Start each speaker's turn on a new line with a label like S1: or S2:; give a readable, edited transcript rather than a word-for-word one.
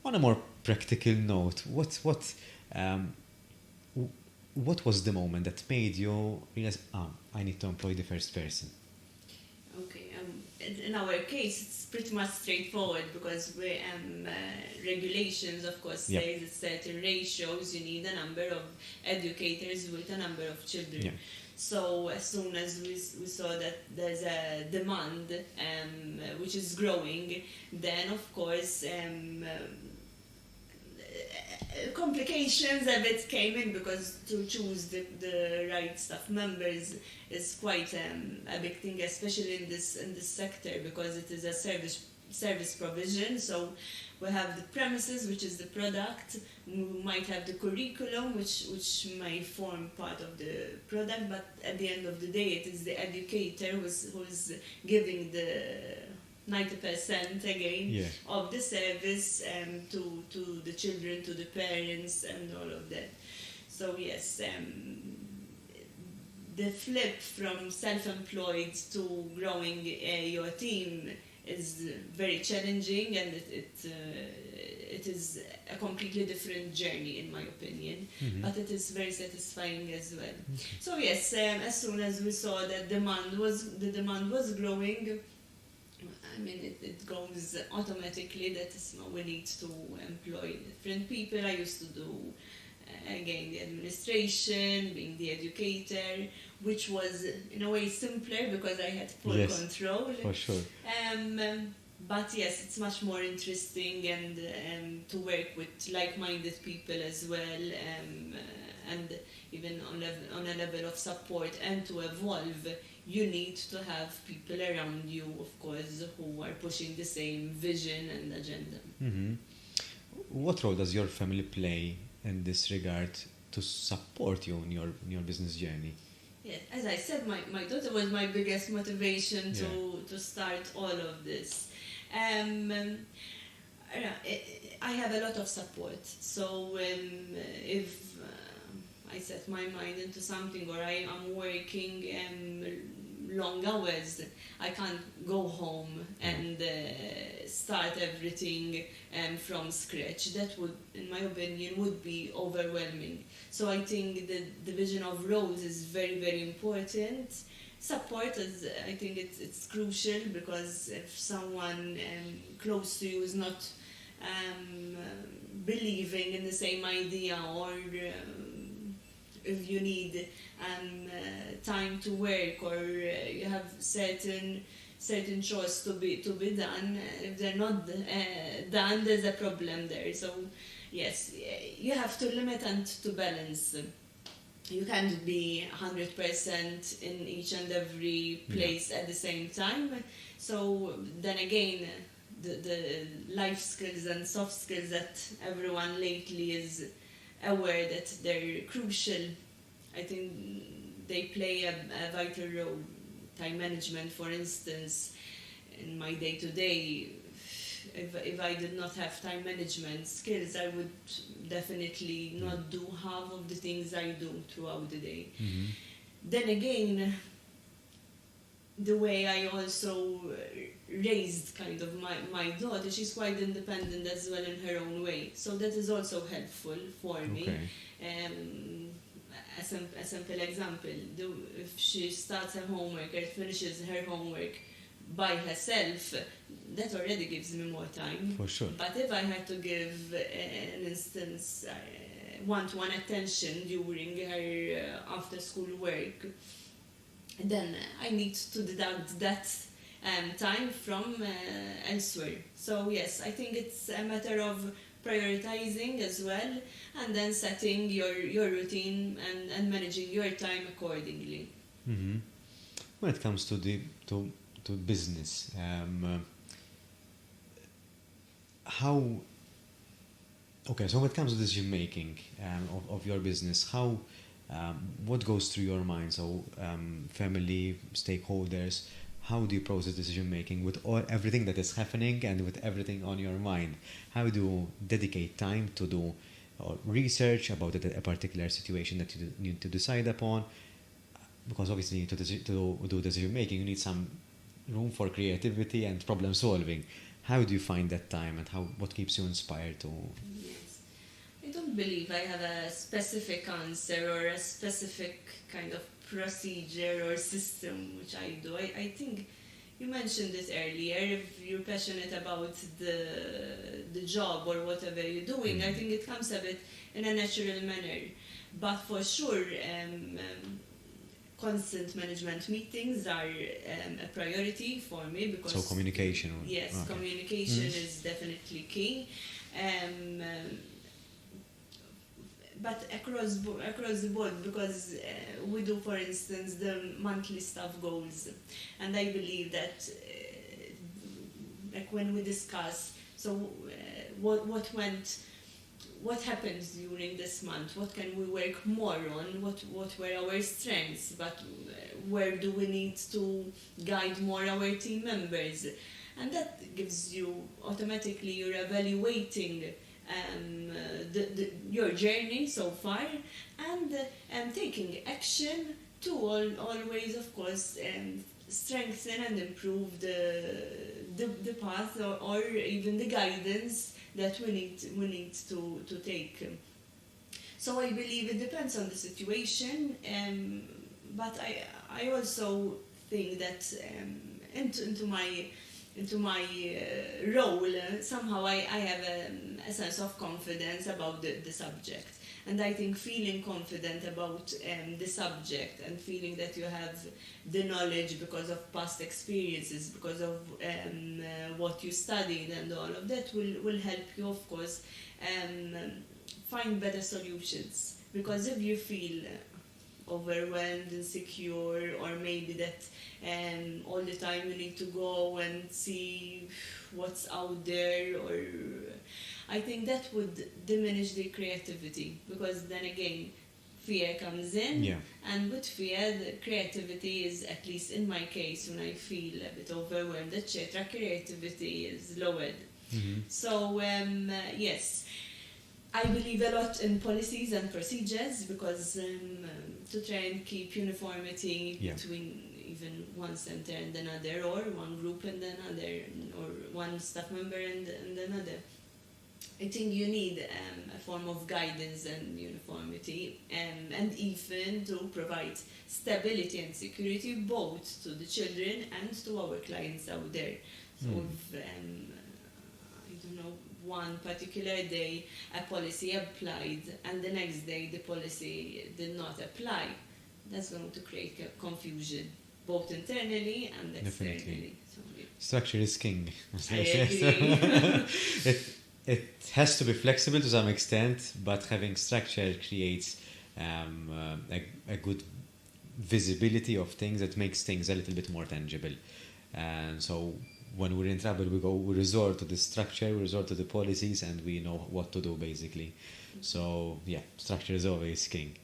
S1: On a more practical note, um, what was the moment that made you realize, I need to employ the first person?
S2: Okay, in our case, it's pretty much straightforward because regulations, of course,
S1: Yep.
S2: say that certain ratios, you need a number of educators with a number of children.
S1: Yeah.
S2: So as soon as we saw that there's a demand which is growing, then of course complications a bit came in because to choose the right staff members is quite a big thing, especially in this sector, because it is a service provision. So we have the premises, which is the product. We might have the curriculum, which may form part of the product, but at the end of the day, it is the educator who's giving the 90% again
S1: Yeah.
S2: of the service to the children, to the parents, and all of that. So yes, the flip from self-employed to growing your team is very challenging, and it is a completely different journey, in my opinion. But it is very satisfying as well. So yes, as soon as we saw that the demand was growing, I mean, it goes automatically that we need to employ different people. I used to do, again, the administration, being the educator, which was in a way simpler because I had full
S1: Yes,
S2: control.
S1: for sure.
S2: But yes, it's much more interesting and to work with like-minded people as well, and even on a level of support, and to evolve. You need to have people around you, of course, who are pushing the same vision and agenda.
S1: What role does your family play in this regard to support you in your business journey?
S2: Yeah, as I said, my daughter was my biggest motivation to start all of this. I have a lot of support. So if I set my mind into something, or I am working long hours, I can't go home and start everything from scratch. That would, in my opinion, would be overwhelming. So I think the division of roles is very, very important. Support is, I think it's crucial, because if someone close to you is not believing in the same idea, or if you need time to work, or you have certain chores to be done, if they're not done, there's a problem there. So yes, you have to limit and to balance. You can't be 100% in each and every place at the same time. So then again, the life skills and soft skills that everyone lately is aware that they're crucial, I think they play a vital role. Time management, for instance, in my day-to-day, if I did not have time management skills, I would definitely not do half of the things I do throughout the day. Then again, the way I also raised kind of my daughter, she's quite independent as well in her own way. So that is also helpful for me. A simple example, if she starts her homework or finishes her homework by herself, that already gives me more time.
S1: For sure.
S2: But if I had to give, an instance, one-to-one attention during her after-school work, then I need to deduct that time from elsewhere. So yes, I think it's a matter of prioritizing as well, and then setting your routine and managing your time accordingly.
S1: When it comes to business, so when it comes to decision making of your business, what goes through your mind? So family, stakeholders, how do you process decision making with everything that is happening and with everything on your mind? How do you dedicate time to do research about a particular situation that you need to decide upon? Because obviously to do decision making, you need some room for creativity and problem solving. how do you find that time, and what keeps you inspired to?
S2: Yes. I don't believe I have a specific answer or a specific kind of procedure or system which I do. I think you mentioned it earlier. If you're passionate about the job or whatever you're doing, I think it comes a bit in a natural manner. But for sure, constant management meetings are a priority for me because...
S1: So communication.
S2: Yes,
S1: okay.
S2: Communication is definitely key. But across the board, because we do, for instance, the monthly staff goals, and I believe that, like when we discuss, so what happens during this month, what can we work more on, what were our strengths, but where do we need to guide more our team members, and that gives you automatically, you're evaluating your journey so far, and taking action to always, of course, strengthen and improve the path or even the guidance that we need to take. So I believe it depends on the situation, but I also think that into my role, somehow I have a sense of confidence about the subject. And I think feeling confident about the subject and feeling that you have the knowledge because of past experiences, because of what you studied and all of that will help you, of course, find better solutions. Because if you feel overwhelmed, insecure, or maybe that all the time you need to go and see what's out there, or I think that would diminish the creativity, because then again fear comes in, and with fear the creativity is, at least in my case, when I feel a bit overwhelmed, etc., creativity is lowered. So yes, I believe a lot in policies and procedures, because to try and keep uniformity between even one center and another, or one group and another, or one staff member and another. I think you need a form of guidance and uniformity, and even to provide stability and security both to the children and to our clients out there. So if, I don't know, one particular day a policy applied and the next day the policy did not apply, that's going to create confusion, both internally and externally.
S1: Definitely.
S2: So,
S1: Structure is king.
S2: I agree.
S1: It has to be flexible to some extent, but having structure creates a good visibility of things that makes things a little bit more tangible. And so when we're in trouble, we resort to the structure, we resort to the policies, and we know what to do, basically. So yeah, structure is always king.